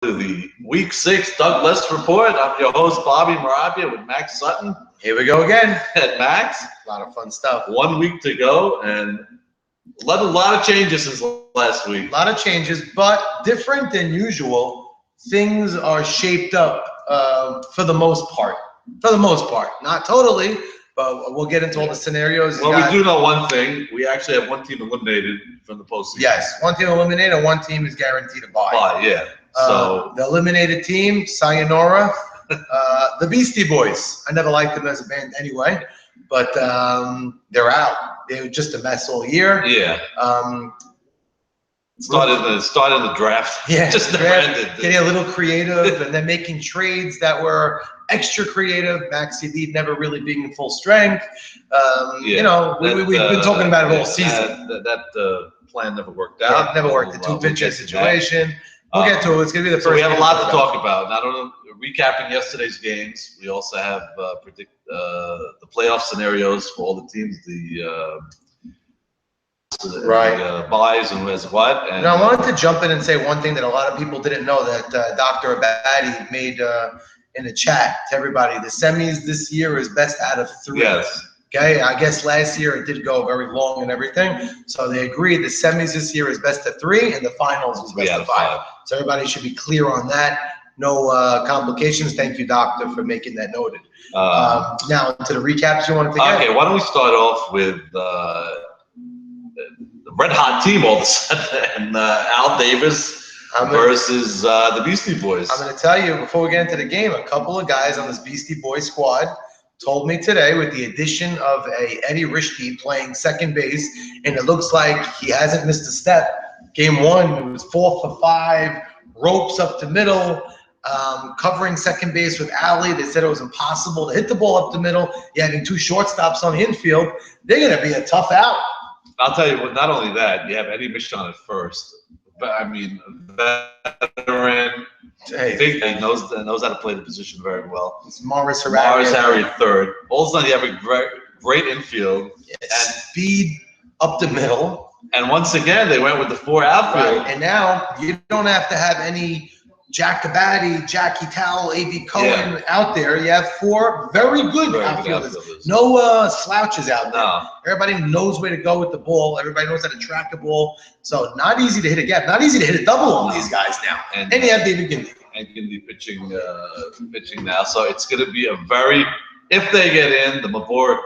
to the Week 6 Doug Less Report. I'm your host, Bobby Marabia, with Max Sutton. Here we go again. And Max. A lot of fun stuff. 1 week to go, and a lot of changes since last week. A lot of changes, but different than usual. Things are shaped up for the most part. For the most part. Not totally, but we'll get into all the scenarios. Well, we do know one thing. We actually have one team eliminated from the postseason. Yes, one team eliminated and one team is guaranteed a bye. Yeah. So the eliminated team, sayonara, the Beastie Boys. I never liked them as a band anyway, but they're out. They were just a mess all year. Yeah. Started the draft. Yeah, just never ended. Getting a little creative and then making trades that were extra creative. Maxi Deed never really being in full strength. You know, we've been talking about it all season. That plan never worked out. Never worked. The two-pitcher situation. We'll get to it. It's going to be the first. So we have a lot to talk about. Not only recapping yesterday's games, we also have predict the playoff scenarios for all the teams, the buys and who has what. And I wanted to jump in and say one thing that a lot of people didn't know that Dr. Abadi made in the chat to everybody. The semis this year is best out of 3. Yes. Okay, I guess last year it did go very long and everything. So they agreed the semis this year is best of 3 and the finals is best of 5. So everybody should be clear on that. No complications. Thank you, Doctor, for making that noted. Now to the recaps you wanted to get. Okay, why don't we start off with the red hot team all of a sudden, and Al Davis versus the Beastie Boys. I'm going to tell you, before we get into the game, a couple of guys on this Beastie Boys squad told me today, with the addition of Eddie Rishke playing second base, and it looks like he hasn't missed a step. Game 1, it was 4 for 5, ropes up the middle, covering second base with Ali. They said it was impossible to hit the ball up the middle. You're having 2 shortstops on the infield. They're going to be a tough out. I'll tell you what, not only that, you have Eddie Michon at first. But I mean, veteran, big guy, knows how to play the position very well. It's Morris Harry at third. All of a sudden, you have a great infield. And speed up the middle. And once again, they went with the 4 outfield. Right. And now you don't have to have any Jack Abadi, Jackie Towell, A.B. Cohen out there. You have 4 very good outfielders. No slouches out there. No. Everybody knows where to go with the ball. Everybody knows how to track a ball. So not easy to hit a gap. Not easy to hit a double on these guys now. And you have David Gindley. And Gindley pitching now. So it's going to be a very, if they get in, the Mabor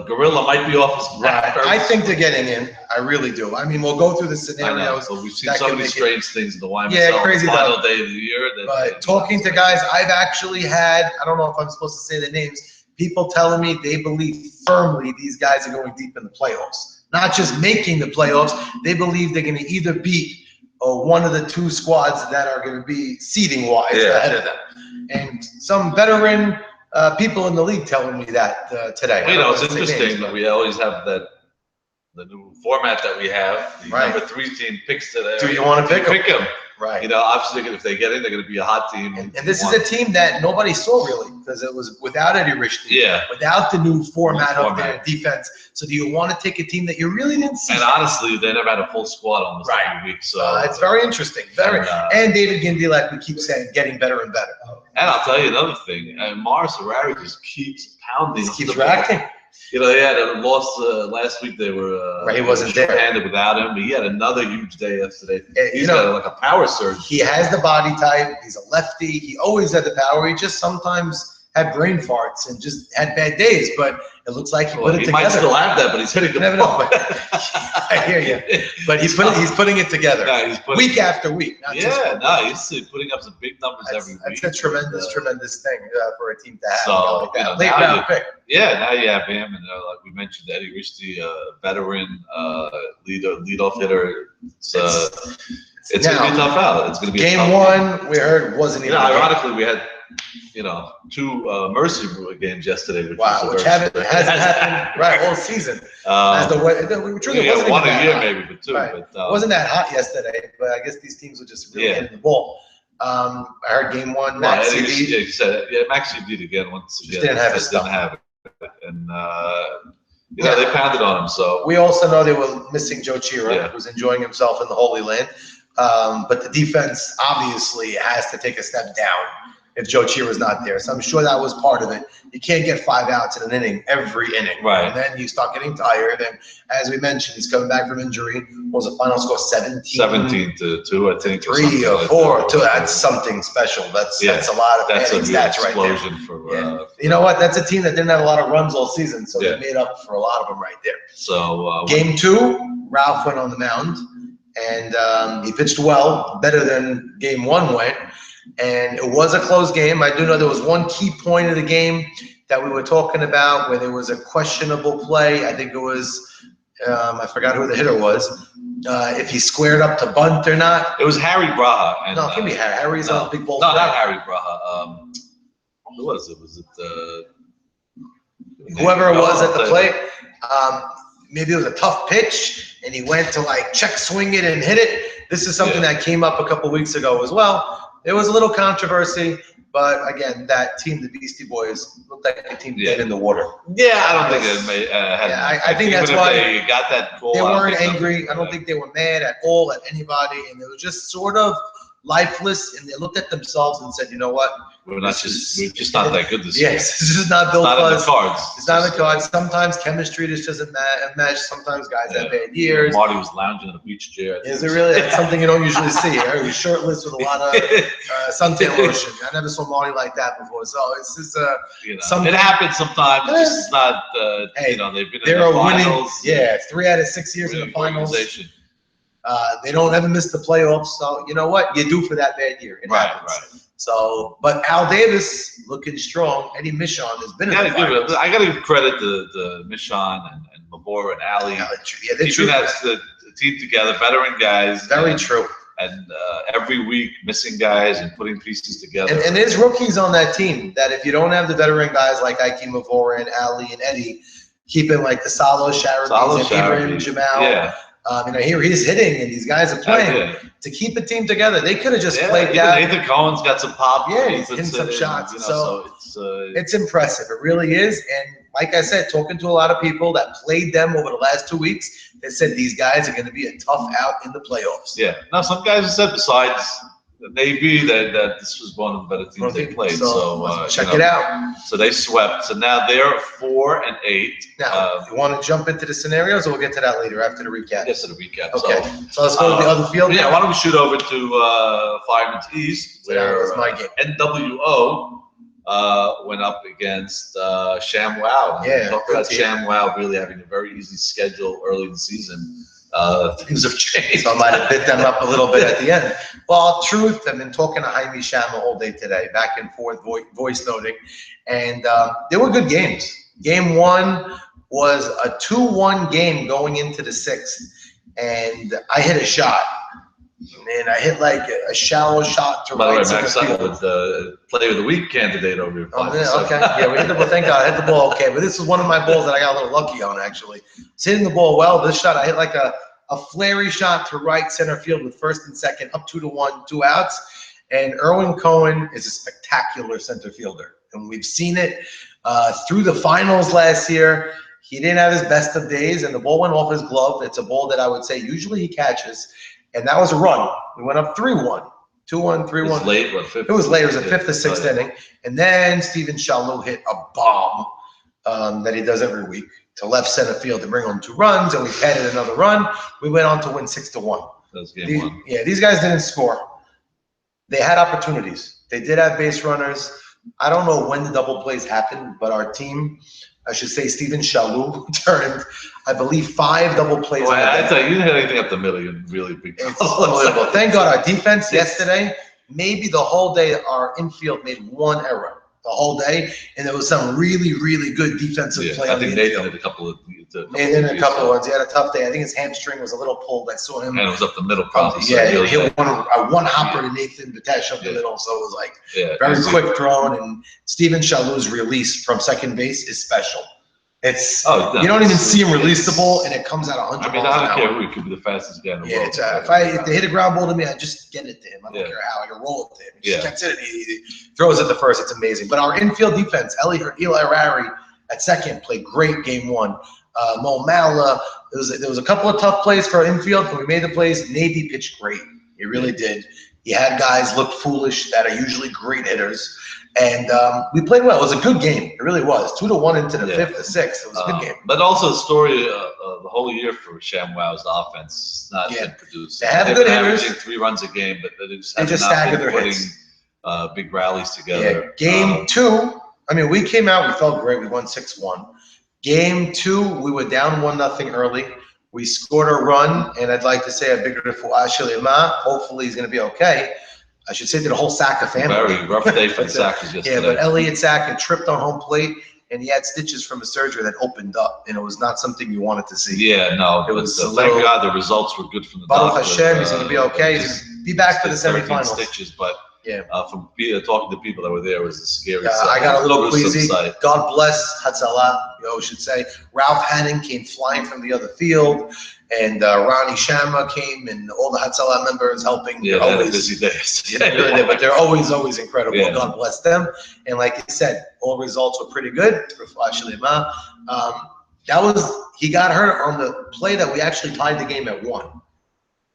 Gorilla might be off his back. I think they're getting in. I really do. I mean, we'll go through the scenarios. But we've seen so many strange things in the YMCL. Yeah, crazy the final day of the year. But talking to guys, I've actually had, I don't know if I'm supposed to say the names, people telling me they believe firmly these guys are going deep in the playoffs. Not just making the playoffs. They believe they're going to either beat one of the 2 squads that are going to be seeding-wise ahead of them. And some veteran people in the league telling me that today. You know, it's interesting that we always have the new format that we have. The number 3 team picks today. Do you want to pick them? Right. You know, obviously, if they get in, they're going to be a hot team. And this is a team that nobody saw really, because it was without Eddie Rishke. Yeah. Without the new format of their defense. So do you want to take a team that you really didn't see? And honestly, they never had a full squad almost every week. So it's very interesting. And David Gindley, like we keep saying, getting better and better. And I'll tell you another thing. Morris Harari just keeps pounding. Just keeps racking. You know, they had a loss last week. They were he wasn't there. Without him, but he had another huge day yesterday. He's got like a power surge. He has the body type. He's a lefty. He always had the power. He just sometimes had brain farts and just had bad days. But it looks like he put it together. He might still have that, but he's hitting the ball. I hear you. But he's putting it together week after week. He's putting up some big numbers every week. That's a tremendous thing for a team to have. So, late round pick. Yeah, now you have him, and like we mentioned, Eddie Rishke, veteran leadoff hitter. It's going to be a tough out. It's going to be game 1. We heard wasn't even. Ironically, we had 2 mercy games yesterday, which hasn't happened all season. We won a year maybe, but 2. Right. But, wasn't that hot yesterday? But I guess these teams were just really hitting the ball. I heard game 1. Max Maxi did again once again. Didn't have his stuff. And they pounded on him. So we also know they were missing Joe Chira, who's enjoying himself in the Holy Land. But the defense obviously has to take a step down if Joe Chira's not there. So I'm sure that was part of it. You can't get 5 outs in an inning every inning. Right. And then you start getting tired. And as we mentioned, he's coming back from injury. What was the final score? 17-2, I think. 3 or 4 or 2. That's something special. That's a lot of that's batting a stats right there. explosion for You know what? That's a team that didn't have a lot of runs all season, so Yeah. they made up for a lot of them right there. So Game 2, Ralph went on the mound, and he pitched well, better than Game 1 went. And it was a close game. I do know there was one key point of the game that we were talking about where there was a questionable play. I think it was, I forgot who the hitter was, if he squared up to bunt or not. it was Harry Braha. And, No, it can be Harry. Harry's on the big ball. No, not Harry Braha. Who was it? Was it whoever it was at the plate? Maybe it was a tough pitch, and he went to like check swing it and hit it. This is something that came up a couple weeks ago as well. There was a little controversy, but again, that team, the Beastie Boys, looked like a team dead in the water. Yeah, I don't think it made. I think that's even why if they got that call. they weren't angry. I don't think they were mad at all at anybody, and they were just sort of lifeless. And they looked at themselves and said, "You know what? We're just not that good this year. Yes, this is not built It's not for in the us. cards. It's not in the cards. Sometimes chemistry just doesn't match. Sometimes guys have bad years. Marty was lounging in a beach chair. Is it really? That's something you don't usually see. Right? He's shirtless with a lot of suntan lotion. I never saw Marty like that before. So it's just it happens sometimes. It's just not. Hey, they've been in they're the a winning. finals. Yeah, 3 out of 6 years in the finals. They don't ever miss the playoffs. So you know what? You do for that bad year. It happens. Right. So, but Al Davis looking strong. Eddie Michon has been in the finals. I got to give credit to Michon and Mabor and Ali. Yeah, they're keeping the team together, veteran guys. Very true. And every week missing guys and putting pieces together. And there's rookies on that team that if you don't have the veteran guys like Ike Mavora and Ali and Eddie, keeping like the Salo Sharabi and Ibrahim Jamal. Yeah. Here he's hitting and these guys are playing to keep the team together. They could have just played down. Nathan Cohen's got some pop. Yeah, he's hitting some shots. It's impressive. It really is. And like I said, talking to a lot of people that played them over the last 2 weeks, they said these guys are going to be a tough out in the playoffs. Yeah. Now, some guys have said besides maybe that this was one of the better teams they played. So check it out. So they swept. So now they're 4-8. Now, you want to jump into the scenarios, or we'll get to that later after the recap? Yes, to the recap. Okay. So let's go to the other field. Yeah. Why don't we shoot over to Fireman's East, where that was my game. NWO went up against ShamWow. Yeah. Talk about ShamWow really having a very easy schedule early in the season. Things have changed. So I might have bit them up a little bit at the end. Well, truth, I've been talking to Jaime Shama all day today, back and forth, voice noting, and they were good games. Game 1 was a 2-1 game going into the 6th, and I hit a shot. And I hit like a shallow shot to right center field. With the Player of the Week candidate over here. Oh, yeah, okay. Yeah, we hit the ball. Thank God, I hit the ball okay. But this is one of my balls that I got a little lucky on, actually. It's hitting the ball well. This shot, I hit like a flary shot to right center field with first and second, up 2-1, 2 outs. And Erwin Cohen is a spectacular center fielder. And we've seen it through the finals last year. He didn't have his best of days, and the ball went off his glove. It's a ball that I would say usually he catches. And that was a run. We went up 3-1, 2-1, 3-1. It was late, what, fifth? It was late. It was the 5th or 6th inning. And then Steven Shalou hit a bomb that he does every week to left center field to bring home 2 runs, and we added another run. We went on to win 6-1. That was game 1. Yeah, these guys didn't score. They had opportunities. They did have base runners. I don't know when the double plays happened, but our team, I should say Steven Shalou, turned, I believe, 5 double plays. Well, I tell you, didn't hit anything up the middle. You really big. It's unbelievable. Thank God our defense yesterday, maybe the whole day, our infield made 1 error the whole day, and there was some really, really good defensive play. I think Nathan had a couple of. Nathan had a couple of ones. He had a tough day. I think his hamstring was a little pulled. I saw him. And it was up the middle, probably. Yeah, he hit one hopper to Nathan Batesh up the middle, so it was like very quick thrown. And Steven Shalou's release from second base is special. It's you don't even see him release the ball, and it comes out 100 I mean, miles I don't an care hour. who. He could be the fastest guy in the world. If they hit a ground ball to me, I just get it to him. I don't care how. I can roll it to him. He just gets it, and he throws it to first. It's amazing. But our infield defense, Eli Rari at second, played great game 1. Mo Mala, there was a couple of tough plays for our infield, but we made the plays. Navy pitched great. He really did. He had guys look foolish that are usually great hitters. And we played well. It was a good game. It really was. 2-1 into the fifth or sixth. It was a good game. But also the story the whole year for ShamWow's offense not been producing. They have good hitters. Averaging 3 runs a game, but they just stagger their putting hits. Big rallies together. Game 2, I mean, we came out. We felt great. We won 6-1. Game 2, we were down 1-0 early. We scored a run, and I'd like to say a bigger refuah. Hopefully he's going to be okay. I should say to the whole Saka family. Very rough day for the Sackers yesterday. Yeah, but Elliot Saka tripped on home plate, and he had stitches from a surgery that opened up, and it was not something you wanted to see. Yeah, no. It was thank God the results were good from the Baruch doctor. Hashem, he's going to be okay. He's going to be back for the semifinals. Stitches, but from talking to people that were there, it was a scary sight. I got a little queasy. God bless Hatzalah, you should say. Ralph Hannon came flying from the other field, and Ronnie Shama came, and all the Hatzalah members helping. Yeah, they had busy days. Really, but they're always incredible. Yeah. God bless them. And like you said, all results were pretty good. He got hurt on the play that we actually tied the game at 1. It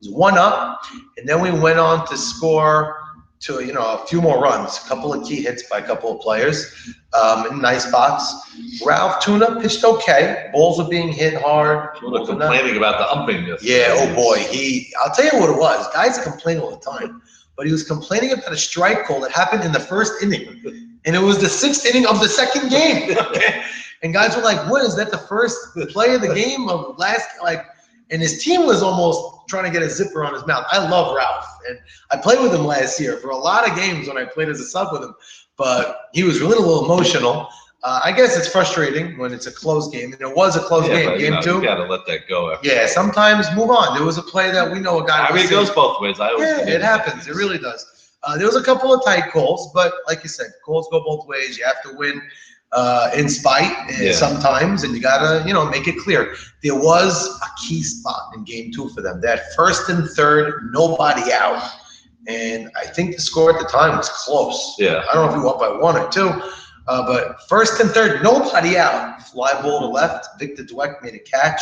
was 1 up, and then we went on to score to a few more runs, a couple of key hits by a couple of players in nice spots. Ralph Tuna pitched okay. Balls were being hit hard. Tuna complaining about the umping. Yeah, oh boy. I'll tell you what it was. Guys complain all the time, but he was complaining about a strike call that happened in the first inning, and it was the 6th inning of the second game. And guys were like, "What is that? The first play of the game of last And his team was almost trying to get a zipper on his mouth. I love Ralph, and I played with him last year for a lot of games when I played as a sub with him, but he was really a little emotional. I guess it's frustrating when it's a close game, and it was a close game. Game 2. You got to let that go. Sometimes move on. There was a play that we know a guy. It goes both ways. It happens. It really does. There was a couple of tight calls, but like you said, calls go both ways. You have to win in spite sometimes, and you gotta make it clear. There was a key spot in game 2 for them. That 1st and 3rd, nobody out, and I think the score at the time was close. Yeah, I don't know if we won by 1 or 2, but 1st and 3rd, nobody out. Fly ball to left. Victor Dweck made a catch,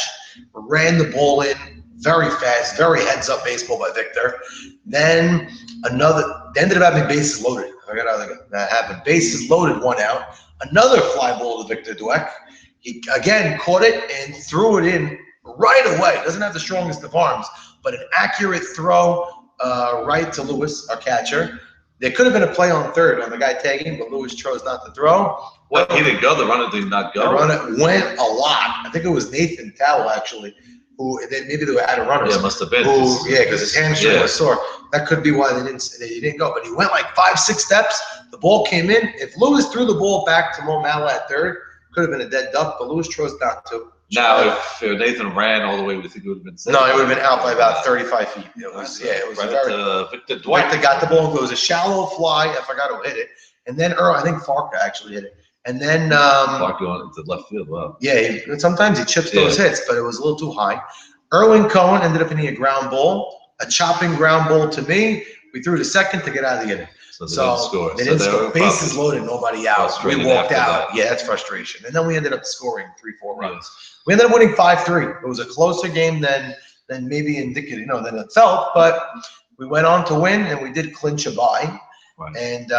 ran the ball in very fast, very heads up baseball by Victor. Then they ended up having bases loaded. I forgot how that happened. Bases loaded, 1 out. Another fly ball to Victor Dweck. He again caught it and threw it in right away. Doesn't have the strongest of arms, but an accurate throw right to Lewis, our catcher. There could have been a play on 3rd on the guy tagging, but Lewis chose not to throw. What, he didn't go? The runner did not go? The runner went a lot. I think it was Nathan Towell, actually, who maybe they had a runner. Yeah, it must have been. Because his hamstring was sore. That could be why he didn't go. But he went like 5-6 steps. The ball came in. If Lewis threw the ball back to Mo Mala at 3rd, could have been a dead duck, but Lewis chose not to. Now, if Nathan ran all the way, we think it would have been safe. No, it would have been out by about 35 feet. It was right very. Victor Dweck. Victor got the ball. It was a shallow fly. I forgot who hit it. And then I think Farka actually hit it. And then Farka going into left field. Wow. Yeah, sometimes he chips those hits, but it was a little too high. Erwin Cohen ended up hitting a ground ball, a chopping ground ball to me. We threw to 2nd to get out of the inning. So they didn't score. They didn't score. Bases loaded, nobody out. We walked out. That. Yeah, that's frustration. And then we ended up scoring 3-4 runs. We ended up winning 5-3. It was a closer game than maybe indicative, than it felt. But we went on to win, and we did clinch a bye. Right. And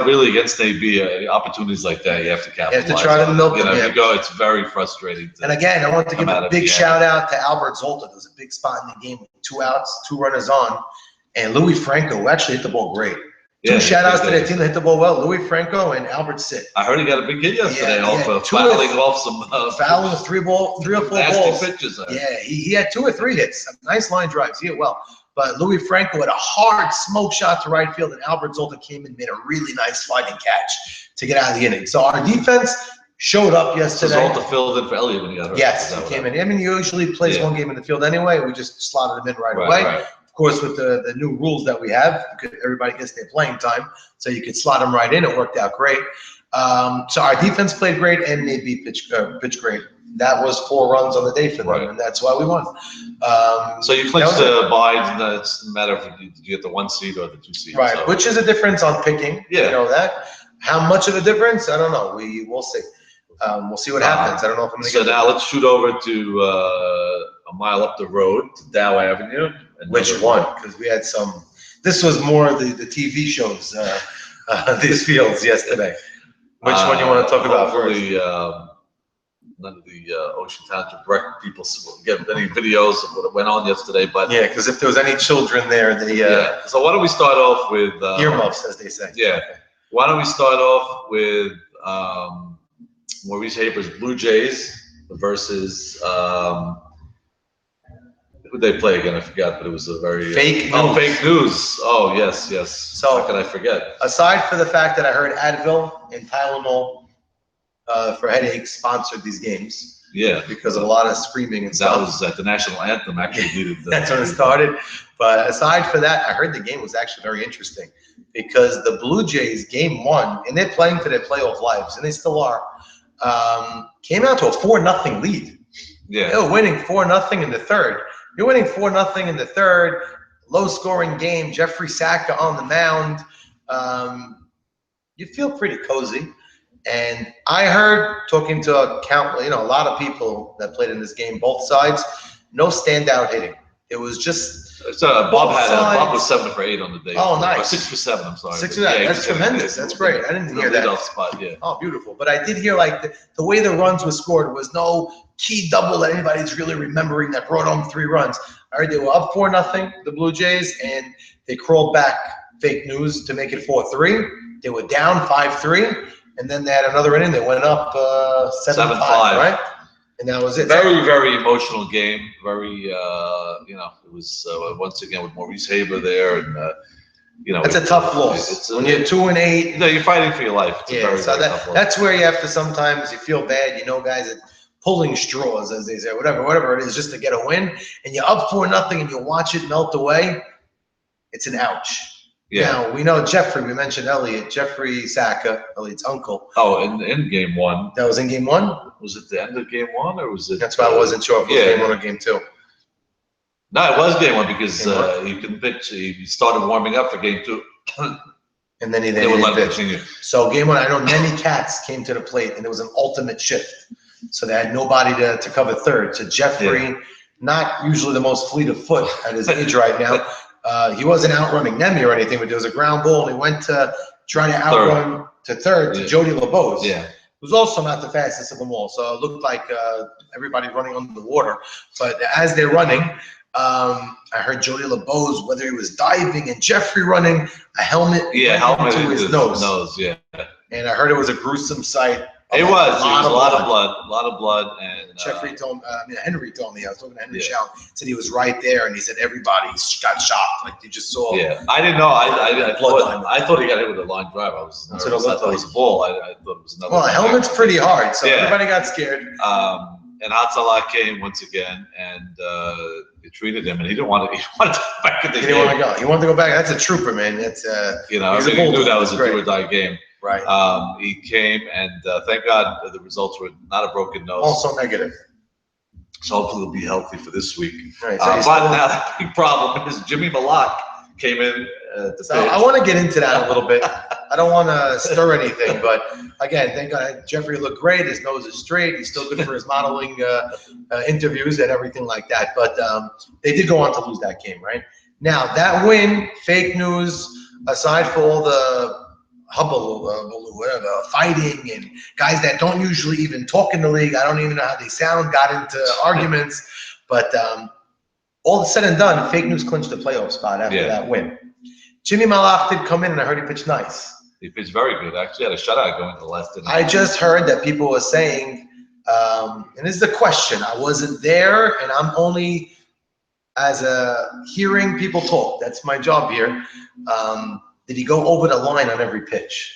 really against AB, opportunities like that, you have to capitalize. You have to try to milk them. If you go, it's very frustrating. And again, I want to give a big shout out to Albert Zolta. There was a big spot in the game with 2 outs, 2 runners on, and Louis Franco, who actually hit the ball great. 2 shout outs to that team that hit the ball well. Louis Franco and Albert Sitt. I heard he got a big hit yesterday off fouling off some fouling 3 or 4 balls. Pitches. Yeah, he had 2 or 3 hits. Nice line drives. He hit well. But Louis Franco had a hard smoke shot to right field, and Albert Zolta came and made a really nice sliding catch to get out of the inning. So our defense showed up yesterday. Zolta filled in for Elliott when he got hurt. Yes, he came in. I mean, he usually plays 1 game in the field anyway. We just slotted him in right away. Right. Of course, with the new rules that we have, everybody gets their playing time, so you could slot them right in. It worked out great. So our defense played great, and maybe pitched great. That was 4 runs on the day for them, and that's why we won. So you clinched the bye. It's a matter of did you get the 1 seed or the 2 seed. Right, so. Which is a difference on picking. Yeah. You know that. How much of a difference? I don't know. We'll see. We'll see what happens. I don't know if I'm going to get. So now let's shoot over to a mile up the road to Dow Avenue. Which one? Because we had some. This was more the TV shows. These fields yesterday. Which one you want to talk about first? None of the Ocean Township rec people get any videos of what went on yesterday, but yeah, because if there was any children there, they yeah. So why don't we start off with earmuffs, as they say. Yeah. Okay. Why don't we start off with Maurice Haber's Blue Jays versus who'd they play again? I forgot, but it was a very fake news. Oh, fake news. Oh, yes. So how could I forget? Aside from the fact that I heard Advil and Tylenol for headaches sponsored these games. Yeah, because of a lot of screaming and stuff. That was at the national anthem. Actually, needed that's when it started. But aside from that, I heard the game was actually very interesting because the Blue Jays game 1, and they're playing for their playoff lives, and they still are. Came out to a 4-0 lead. Yeah, they were winning 4-0 in the third. You're winning 4-0 in the third. Low-scoring game. Jeffrey Saka on the mound. You feel pretty cozy. And I heard, talking to a lot of people that played in this game, both sides, no standout hitting. It was just Bob was 7 for 8 on the day. Oh, nice. 6 for 7. I'm sorry. 6 for 7. That's tremendous. That's great. I didn't hear that. Leadoff spot, yeah. Oh, beautiful. But I did hear like the way the runs were scored was no key double that anybody's really remembering that brought home 3 runs. I heard they were up 4-0, the Blue Jays, and they crawled back, fake news, to make it 4-3. They were down 5-3. And then they had another inning. They went up 7-5, right? And that was it. Very, very emotional game. Very, it was once again with Maurice Haber there, and it's a tough loss. When you're 2-8, you're fighting for your life. It's a very tough loss. That's where you have to sometimes you feel bad. Guys are pulling straws, as they say, whatever it is, just to get a win. And you're up 4-0, and you watch it melt away. It's an ouch. Yeah. Now, we know Jeffrey, we mentioned Elliot, Jeffrey Saka, Elliot's uncle. Oh, in game 1. That was in game 1? Was it the end of game 1 or was it? That's why I wasn't sure if it was game 1 or game 2. No, it was game 1 because he couldn't pitch. He started warming up for game 2. And then they would let him continue. So game 1, I know Nenny Katz came to the plate and it was an ultimate shift. So they had nobody to cover third. So Jeffrey, not usually the most fleet of foot at his age right now. He wasn't outrunning Nemi or anything, but there was a ground ball, and he went to try to outrun to third to Jody LeBeaus. Yeah. Who's also not the fastest of them all. So it looked like everybody running under the water. But as they're running, I heard Jody LeBeaus, whether he was diving and Jeffrey running, a helmet to his nose. Yeah. And I heard it was a gruesome sight. It was a lot of blood, and Jeffrey told Henry told me, I was talking to Henry Chow, said he was right there, and he said everybody got shocked, like they just saw. Yeah, I didn't know. I thought he got hit with a line drive. I was nervous. I thought it was a ball. I thought it was another. Well, a helmet's pretty hard, so everybody got scared. And Hatzalah came once again, and they treated him, and he wanted to go back in the game. He didn't want to go. He wanted to go back. That's a trooper, man. That's he knew that was a do or die game. Right. He came, and thank God the results were not a broken nose. Also negative. So hopefully he'll be healthy for this week. Right, so but now the big problem is Jimmy Malak came in so I want to get into that a little bit. I don't want to stir anything, but again, thank God Jeffrey looked great. His nose is straight. He's still good for his modeling interviews and everything like that. But they did go on to lose that game, right? Now, that win, fake news, aside for all the whatever, fighting and guys that don't usually even talk in the league. I don't even know how they sound, got into arguments. But all said and done, fake news clinched the playoff spot after that win. Jimmy Malak did come in, and I heard he pitched nice. He pitched very good. Actually, had a shutout going to the last inning. I just heard that people were saying, and this is the question. I wasn't there, and I'm only as hearing people talk. That's my job here. Did he go over the line on every pitch?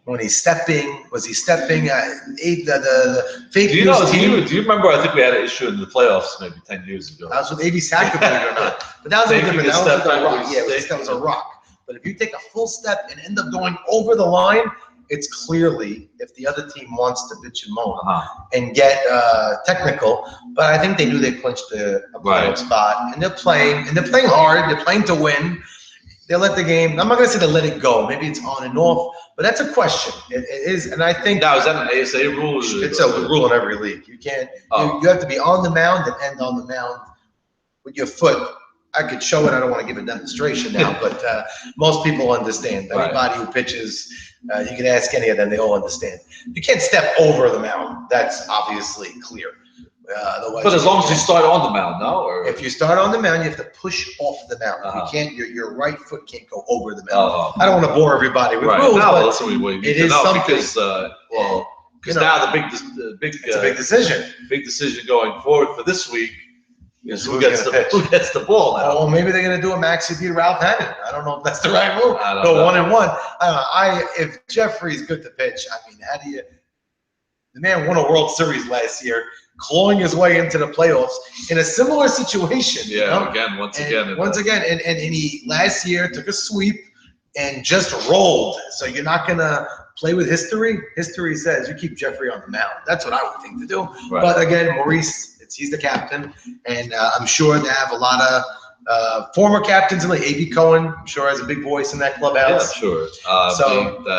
When he's stepping, was he stepping? The fake news team. Do you remember? I think we had an issue in the playoffs maybe 10 years ago. That was with A.B. Saka, believe it or not. But that was a different. That was a rock. Yeah, that was a rock. But if you take a full step and end up going over the line, it's clearly if the other team wants to bitch and moan and get technical. But I think they knew they clinched a playoff spot, and they're playing hard. They're playing to win. They let the game. I'm not going to say they let it go. Maybe it's on and off, but that's a question. It is, and I think now is that an ASA rule? It's a rule in every league. You can't. You have to be on the mound and end on the mound with your foot I could show it. I don't want to give a demonstration now, but most people understand. Anybody who pitches, you can ask any of them; they all understand. You can't step over the mound. That's obviously clear. But as long as you start on the mound, no? Or? If you start on the mound, you have to push off the mound. You can't. Your right foot can't go over the mound. I don't want to bore everybody with rules, but that's what we need to know because now the big it's a big decision. Big decision going forward for this week is who gets the ball now. Oh, maybe they're going to do a Maxi beat Ralph Hannon. I don't know if that's the right move. Go 1-1. If Jeffrey's good to pitch, I mean, how do you? The man won a World Series last year, clawing his way into the playoffs in a similar situation. Yeah, once again, and he last year took a sweep and just rolled. So you're not gonna play with history. History says you keep Jeffrey on the mound. That's what I would think to do. Right. But again, Maurice, he's the captain, and I'm sure they have a lot of former captains like A.B. Cohen. I'm sure has a big voice in that clubhouse. Yeah, sure.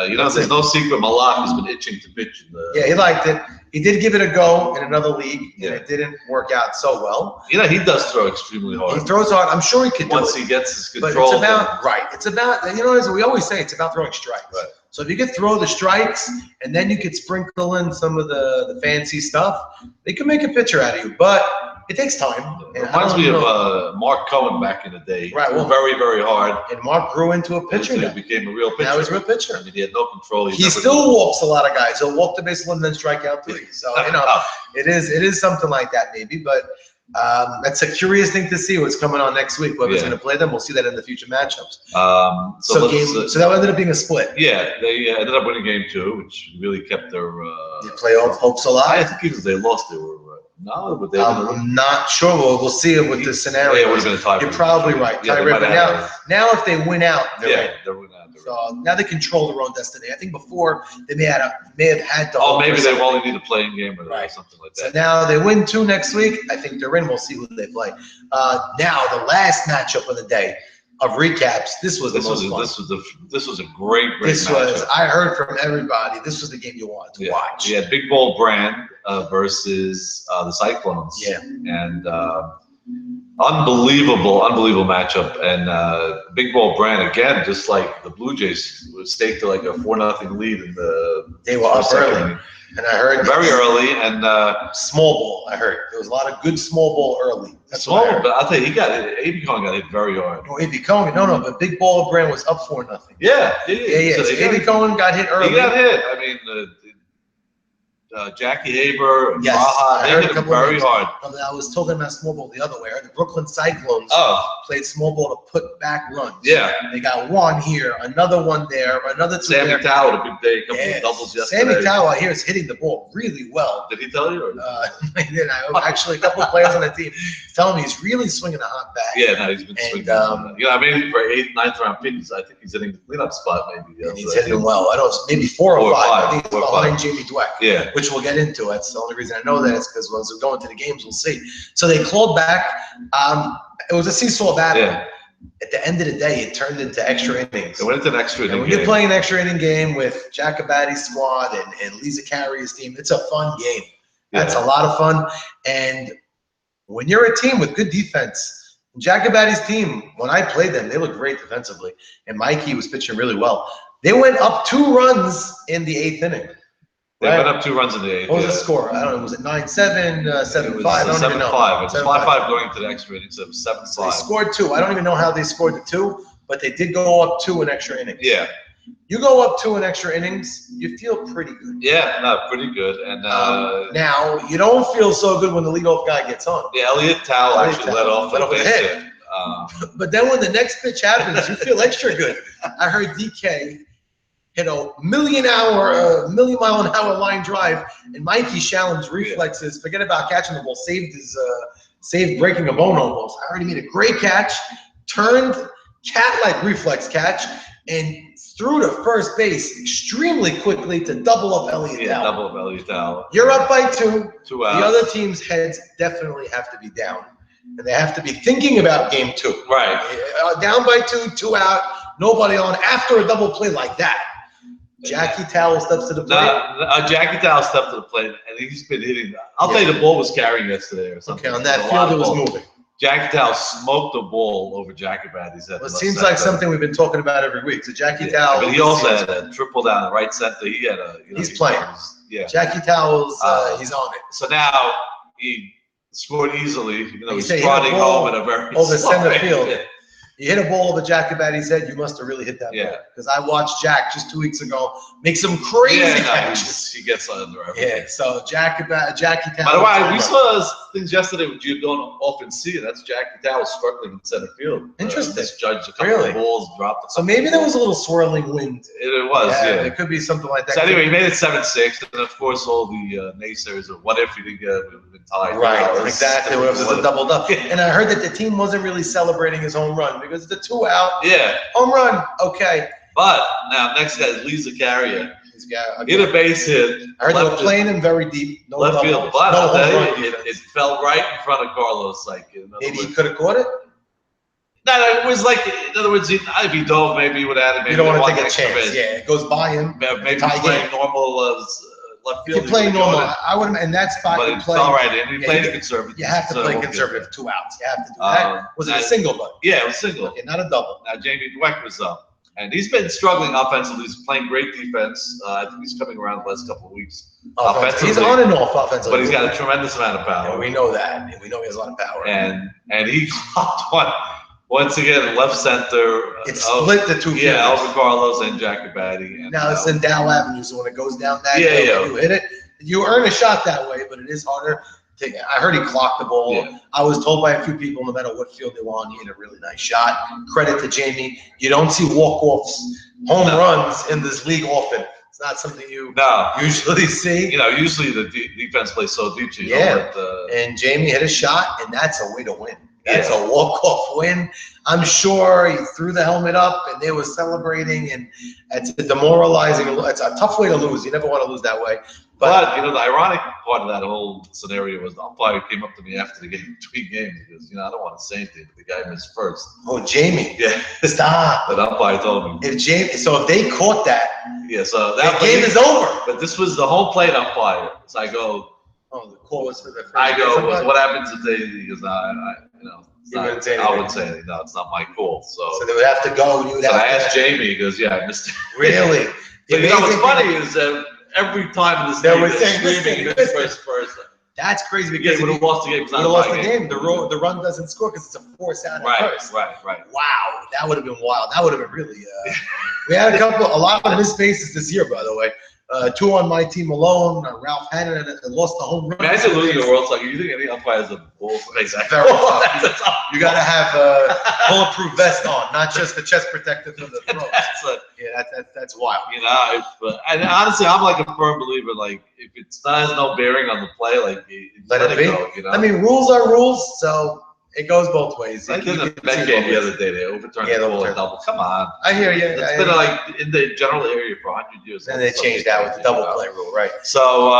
There's no secret. Malak has been itching to pitch. He liked it. He did give it a go in another league, and it didn't work out so well. He does throw extremely hard. He throws hard. I'm sure he could do it. Once he gets his control. But it's about, as we always say, it's about throwing strikes. Right. So if you could throw the strikes, and then you could sprinkle in some of the fancy stuff, they could make a pitcher out of you. But it takes time. It reminds me of Mark Cohen back in the day. Right. Well, very, very hard. And Mark grew into a pitcher. He became a real pitcher. Now he's a real pitcher. I mean, he had no control. He still walks a lot of guys. He'll walk the bases and then strike out 3. So, it is something like that maybe. But that's a curious thing to see what's coming on next week. Whoever's going to play them, we'll see that in the future matchups. So that ended up being a split. Yeah, they ended up winning game 2, which really kept their playoff hopes alive. I think even if they lost, they were I'm not sure. We'll see it with the scenario. Yeah, it would have been a tie. You're probably right. Now if they win out, they're in. So now they control their own destiny. I think before they may have had to. Oh, maybe they only need a playing game or something like that. So now they win 2 next week. I think they're in. We'll see who they play. Now the last matchup of the day of recaps. This was fun. This was a great matchup. I heard from everybody. This was the game you wanted to watch. Yeah, Big Ball Brand versus the Cyclones. Yeah, and unbelievable matchup. And Big Ball Brand again, just like the Blue Jays, staked to like a 4-0 lead in the. They were up early. And I heard very early and small ball. I heard there was a lot of good small ball early. Small, but I'll tell you, A.B. Cohen got hit very hard. No, A.B. Cohen, but Big Ball Brand was up 4-0. Yeah. So A.B. Cohen got hit early. He got hit. I mean, Jackie Haber, yes, Baja, they hit him very hard. I was talking about small ball the other way. The Brooklyn Cyclones played small ball to put back runs. Yeah. They got 1 here, another 1 there, another 2 Sammy there. Tao had a big day, a couple of doubles yesterday. Sammy Tao, I hear, is hitting the ball really well. Did he tell you? Or actually, a couple of players on the team telling me he's really swinging a hot bat. Yeah, no, he's been swinging. Maybe for 8th, 9th round picks, I think he's hitting the cleanup spot maybe. And he's hitting well. I don't know, maybe 4 or 5. I think it's behind Jamie Dweck. Yeah. Which we'll get into. That's the only reason I know that is because once we go into the games, we'll see. So they clawed back. It was a seesaw battle. Yeah. At the end of the day, it turned into extra innings. It went into an extra inning game. When you're playing an extra inning game with Jacobati's squad and Lisa Carey's team, it's a fun game. That's a lot of fun. And when you're a team with good defense, Jacobati's team, when I played them, they looked great defensively. And Mikey was pitching really well. They went up 2 runs in the 8th inning. They went up 2 runs in the 8th. What was the score? I don't know. Was it 9-7, 7-5? I don't even know. 7-5. It was 5-5 going into the extra innings. So it was 7-5. So they scored 2. I don't even know how they scored the 2, but they did go up 2 in extra innings. Yeah. You go up 2 in extra innings, you feel pretty good. Yeah, no, pretty good. And now you don't feel so good when the leadoff guy gets on. Yeah, Elliot Tao actually led off with a hit. But then when the next pitch happens, you feel extra good. I heard DK hit a million mile an hour line drive, and Mikey Shallon's reflexes, forget about catching the ball, saved breaking a bone almost. I already made a great catch, turned cat-like reflex catch, and threw to first base extremely quickly to double up Elliot Tao. Double up Elliot Tao. You're up by 2. 2 outs. The other team's heads definitely have to be down, and they have to be thinking about game 2. Right. Down by 2, 2 out, nobody on after a double play like that. Jackie Tao steps to the plate. Jackie Tao stepped to the plate, and he's been hitting. I'll tell you, the ball was carrying yesterday or something. Okay, on that field it was moving. Jackie Towel smoked the ball over Jacobatti's head. Well, it seems like something we've been talking about every week. So Jackie Towell. But he also had a triple down the right center. He had a. He's playing. Yeah. Jackie Towell's he's on it. So now he scored easily. He's hit trotting a ball home in a very over slow center rate. field. You hit a ball over Jacobatti's head, you must have really hit that ball. Because I watched Jack just 2 weeks ago make some crazy catches. He gets under everything. Yeah, so Jackie Towell. By the way, we saw those things yesterday which you don't often see. That's Jackie Towell struggling in center field. Interesting. Misjudged a couple of balls, dropped. So maybe there was a little swirling wind. It was, yeah. It could be something like that. So anyway, he made it 7-6, and of course all the naysayers of what if he didn't get it, we would have been tied. Right, exactly. It was a double up. And I heard that the team wasn't really celebrating his home run because it's a 2 out. Yeah. Home run, okay. But now next guy is Lee Zaccaria. Okay. Hit a base hit. I heard they were playing him very deep. No left field, but no it fell right in front of Carlos. Maybe he could have caught it? No, it was like, in other words, if he dove, maybe he would have had it. You don't want to take a chance. Yeah, it goes by him. Maybe he's playing normal left field. If you're playing normal, I would in that spot. But it's all right. And he played conservative. You have to play conservative. 2 outs. You have to do that. Was it a single, but? Yeah, it was single. Okay, not a double. Now Jamie Dweck was up. And he's been struggling offensively. He's playing great defense. I think he's coming around the last couple of weeks. Offensively, he's on and off offensively. But he's got a tremendous amount of power. Yeah, we know that. We know he has a lot of power. And he caught one. Once again, left center. It split the 2 fielders. Yeah, Alvin Carlos and Jacobatti. Now it's in Dow Avenue, so when it goes down that hill, you hit it. You earn a shot that way, but it is harder. I heard he clocked the ball. Yeah. I was told by a few people, no matter what field they were on, he hit a really nice shot. Credit to Jamie. You don't see walk-offs, home runs in this league often. It's not something you usually see. Usually the defense plays so deep. And Jamie hit a shot, and that's a way to win. That's a walk-off win. I'm sure he threw the helmet up, and they were celebrating, and it's a demoralizing. It's a tough way to lose. You never want to lose that way. But the ironic part of that whole scenario was the umpire came up to me after the game, between games, because I don't want to say anything, but the guy missed first. Oh, Jamie! Yeah, stop. The umpire told me. So if they caught that, so that game is over. But this was the home plate umpire. So I go. Oh, the call was for the first. I go. What happens if they? Because I wouldn't say anything. No, it's not my call. So they would have to go. And you would have I asked Jamie. He goes, "Yeah, I missed it." Really? So what's funny is that every time this they were saying, first. That's crazy because would have lost the game. Would have lost the game. The run doesn't score because it's a force out at first. Right. Wow, that would have been wild. That would have been really. We had a lot of missed bases this year, by the way. 2 on my team alone. Ralph Hannon lost the home run. Imagine losing the World Series. You think any umpire has a bull? Exactly. You got to have a bulletproof vest on, not just the chest protector for the throat. That's wild. And honestly, I'm like a firm believer. Like, if it has no bearing on the play, like let it be. Go, I mean, rules are rules, so it goes both ways. I did the bet game the other day. They overturned the ball and double. Come on. I hear you. It's been like in the general area for 100 years. And they changed that with the double play rule, right? So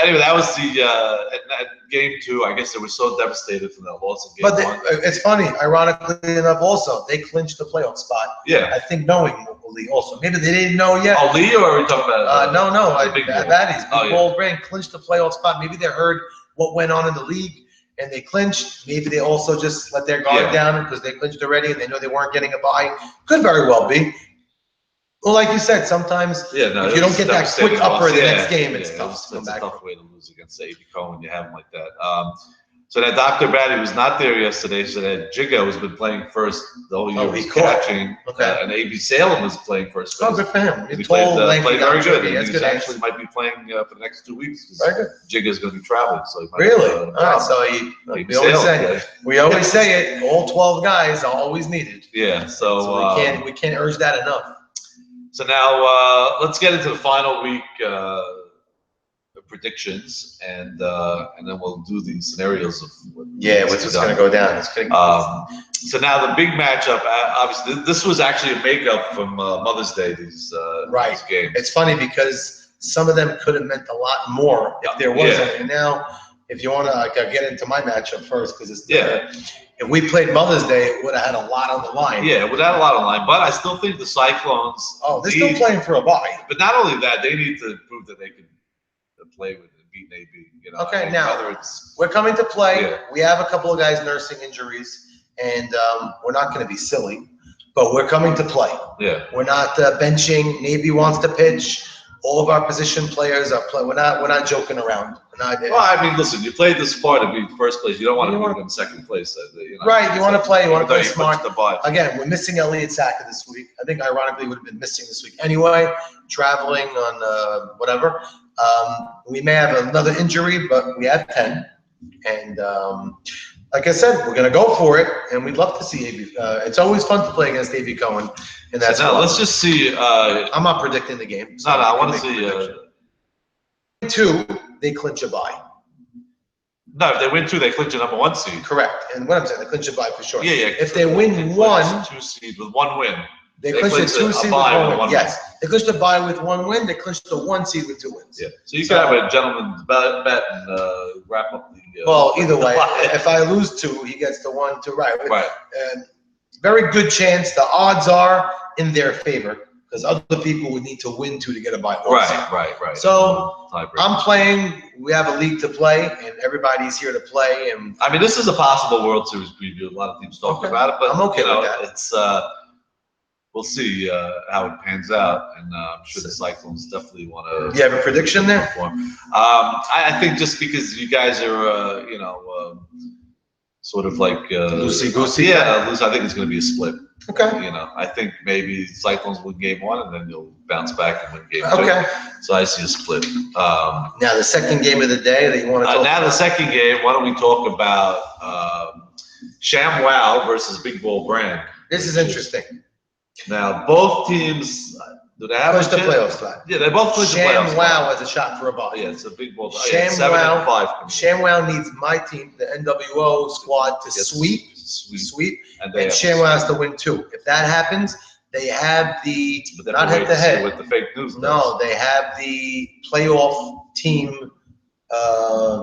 anyway, that was the at game 2. I guess they were so devastated from that loss in game 1. It's funny, ironically enough, also they clinched the playoff spot. Yeah. I think knowing Lee also. Maybe they didn't know yet. Oh, Lee, or are we talking about? No. Baddies. Big Bold Brain clinched the playoff spot. Maybe they heard what went on in the league. And they clinched. Maybe they also just let their guard down because they clinched already and they know they weren't getting a bye. Could very well be. Well, like you said, sometimes if you don't get that quick upper the next game, it's tough to come back. It's a tough way to lose against A.B. Cohen. You have him like that. So that Dr. Batty was not there yesterday. So that Jigga has been playing first the whole year. He's catching. And A.B. Salem was playing first. Oh, good for him. He played very good. He actually might be playing for the next 2 weeks. Very good. Jigga is going to be traveling. So he might really? All right. So we always say it. All 12 guys are always needed. Yeah. So we can't urge that enough. So now let's get into the final week predictions, and then we'll do the scenarios of what's going to go down. So now the big matchup, obviously, this was actually a makeup from Mother's Day. These games. It's funny because some of them could have meant a lot more if there wasn't. And now, if you want to get into my matchup first, because it's if we played Mother's Day, it would have had a lot on the line. Yeah, it would have had a lot on the line, but I still think the Cyclones. Oh, they're still playing for a bye. But not only that, they need to prove that they can play with it, beating AB. You know, Okay, I mean, now whether it's we're coming to play. Yeah. We have a couple of guys nursing injuries, and we're not going to be silly, but we're coming to play. yeah. We're not benching. Navy wants to pitch. All of our position players are play. We're not joking around. We're not. Well, I mean, listen, you played this far to be first place. You don't want to You be in second place. You know, Right, you want to play. You want to play even though smart. you punched the butt. Again, we're missing Elliott Saka this week. I think ironically would have been missing this week anyway, traveling on whatever. We may have another injury, but we have 10. And like I said, we're going to go for it, and we'd love to see AB. It's always fun to play against AB Cohen, and that's now let's just see. I'm not predicting the game. No, I want to see. 2, they clinch a bye. No, if they win 2, they clinch a number 1 seed. Correct. And what I'm saying, they clinch a bye for sure. Yeah, yeah. If they win 1, 2 seed with 1 win. They clinched the 2 seed with bye 1 win. with Yes, they clinched the bye with 1 win. They clinched the 1 seed with 2 wins. Yeah. So you can have a gentleman's bet and wrap up the. Well, either way, if I lose 2, he gets the 1, 2. Right. Right. Very good chance. The odds are in their favor because other people would need to win 2 to get a bye. Right. So I'm playing. We have a league to play, and everybody's here to play. And I mean, this is a possible World Series preview. A lot of teams talking about it, but I'm okay with that. It's we'll see how it pans out, and I'm sure the Cyclones definitely want to. You have a prediction there? I think just because you guys are, sort of like loosey-goosey. Yeah, I think it's going to be a split. Okay. You know, I think maybe Cyclones win game 1, and then you'll bounce back and win game 2. Okay. So I see a split. Now the second game of the day that you want to talk now about. the second game. Why don't we talk about Sham Wow versus Big Ball Brand? This is interesting. Now both teams do they have Push the chance? playoff spot. Yeah, they both push the playoff Sham Wow spot. has a shot for a bye. Yeah, it's a Big Ball. Sham 7-5. ShamWow needs my team, the NWO squad, to sweep, and ShamWow has to win 2. If that happens, they have the not head to head. With the fake news. No, they have the playoff team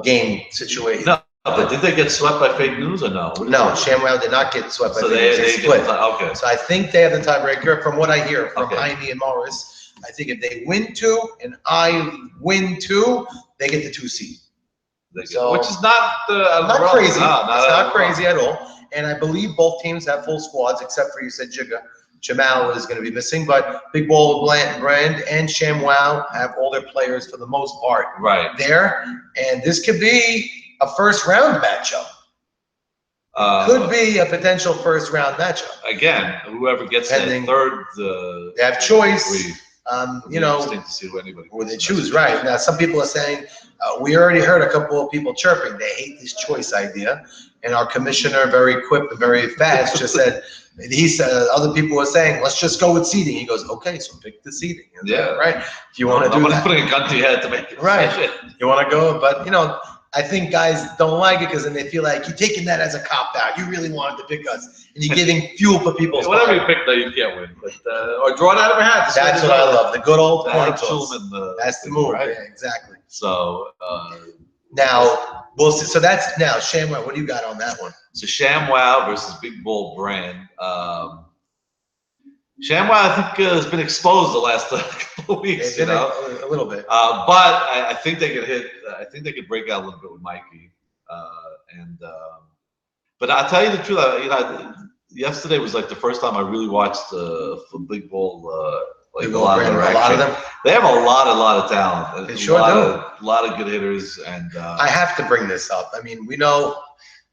game situation. No, but did they get swept by fake news or no? No, ShamWow did not get swept by So fake news. They split. Okay. So I think they have the tiebreaker. From what I hear from Okay. Jaime and Morris, I think if they win 2 and I win 2, they get the 2 seed. So- Which is not Not crazy. No, It's not crazy at all. And I believe both teams have full squads, except for you said Jigga. Jamal is going to be missing, but Big Ball Brand and ShamWow have all their players for the most part there. And this could be a first round matchup. Could be a potential first round matchup. Again, whoever gets that third, they have choice. Interesting to see who anybody who they choose. Right now, some people are saying we already heard a couple of people chirping. They hate this choice idea, and our commissioner, very quick and very fast, just said. He said other people were saying, let's just go with seeding. He goes, okay, so pick the seeding. Right. If you want to do nobody's that. putting a gun to your head to make it. Right. You want to go, but I think guys don't like it because then they feel like you're taking that as a cop out. You really wanted to pick us, and you're giving fuel for people's. Whatever you pick, though, you can't win. But or draw it out of a hat. That's what I love. The good old coin toss. toss. That's the move. Right? Yeah, exactly. So now we'll see. So that's now ShamWow. What do you got on that one? So ShamWow versus Big Ball Brand. ShamWow, I think, has been exposed the last couple of weeks. A little bit. But I think they could hit. I think they could break out a little bit with Mikey. But I'll tell you the truth. Yesterday was like the first time I really watched Big Ball. A lot of them. They have a lot of talent. They sure do. A lot of good hitters, and I have to bring this up. I mean, we know.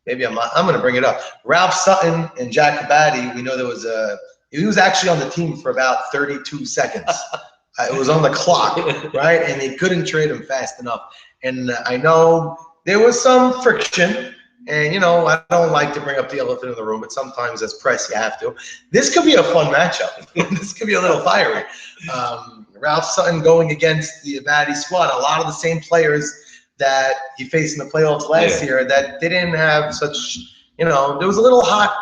Maybe I'm going to bring it up. Ralph Sutton and Jack Cabatti. We know there was he was actually on the team for about 32 seconds. It was on the clock, right? And they couldn't trade him fast enough. And I know there was some friction. And, I don't like to bring up the elephant in the room, but sometimes as press, you have to. This could be a fun matchup. This could be a little fiery. Ralph Sutton going against the Abadi squad. A lot of the same players that he faced in the playoffs last year that didn't have such, there was a little hot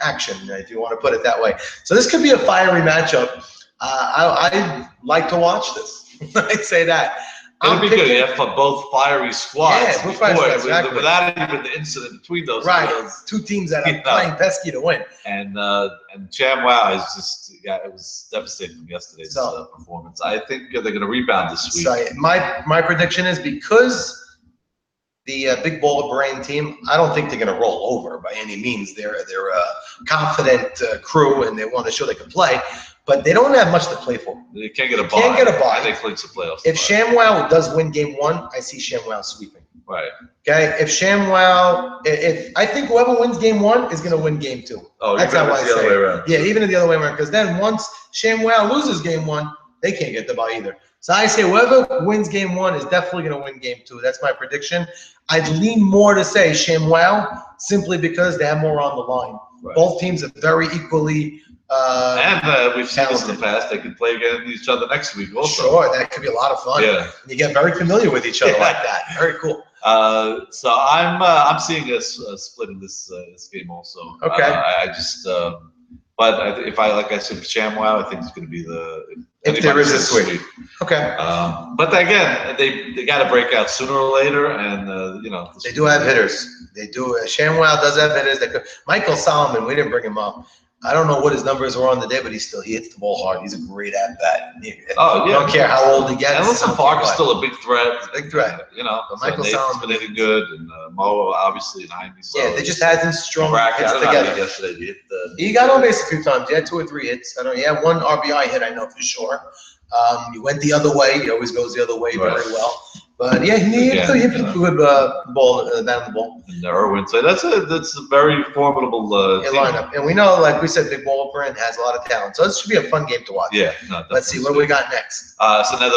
action, if you want to put it that way. So this could be a fiery matchup. I'd like to watch this. I'd say that. It'll be good. You have both fiery squads. Yeah, both fiery squads, exactly. Without even the incident between those. Right, two teams that are playing pesky to win. And ShamWow is just it was devastating from yesterday's performance. I think they're going to rebound this week. So my prediction is because the big ball brain team, I don't think they're going to roll over by any means. They're a confident crew, and they want to show they can play, but they don't have much to play for. They can't get a bye. They clinch the playoffs. If ShamWow does win game 1, I see ShamWow sweeping. Right. Okay. If I think whoever wins game 1 is going to win game 2. Oh, that's how I say the other way around. Yeah, even the other way around, because then once ShamWow loses game 1, they can't get the bye either. So I say whoever wins game 1 is definitely going to win game 2. That's my prediction. I'd lean more to say ShamWow simply because they have more on the line. Right. Both teams are very equally and we've seen this in the past. They could play against each other next week also. Sure, that could be a lot of fun. Yeah. You get very familiar with each other like that. Very cool. So I'm seeing a split in this game also. Okay. I just but if like I said, ShamWow, I think it's going to be if there is a sweep. Okay. But again, they got to break out sooner or later, and they do have hitters. They do. ShamWow does have hitters. Michael Solomon, we didn't bring him up. I don't know what his numbers were on the day, but he hits the ball hard. He's a great at bat. Oh yeah. Don't care how old he gets. Ellison Park is still a big threat. Big threat. But Michael Solomon's been hitting good, and Mo obviously and Jaime. So yeah, they just hasn't strung hits together. Yesterday, he got on base a few times. He had 2 or 3 hits. He had 1 RBI hit, I know for sure. He went the other way. He always goes the other way very well. But yeah, he hit a good ball down the ball. And Irwin, so that's a very formidable team. Lineup. And we know, like we said, Big Ball Brand has a lot of talent. So this should be a fun game to watch. Yeah. Let's see what we got next. So now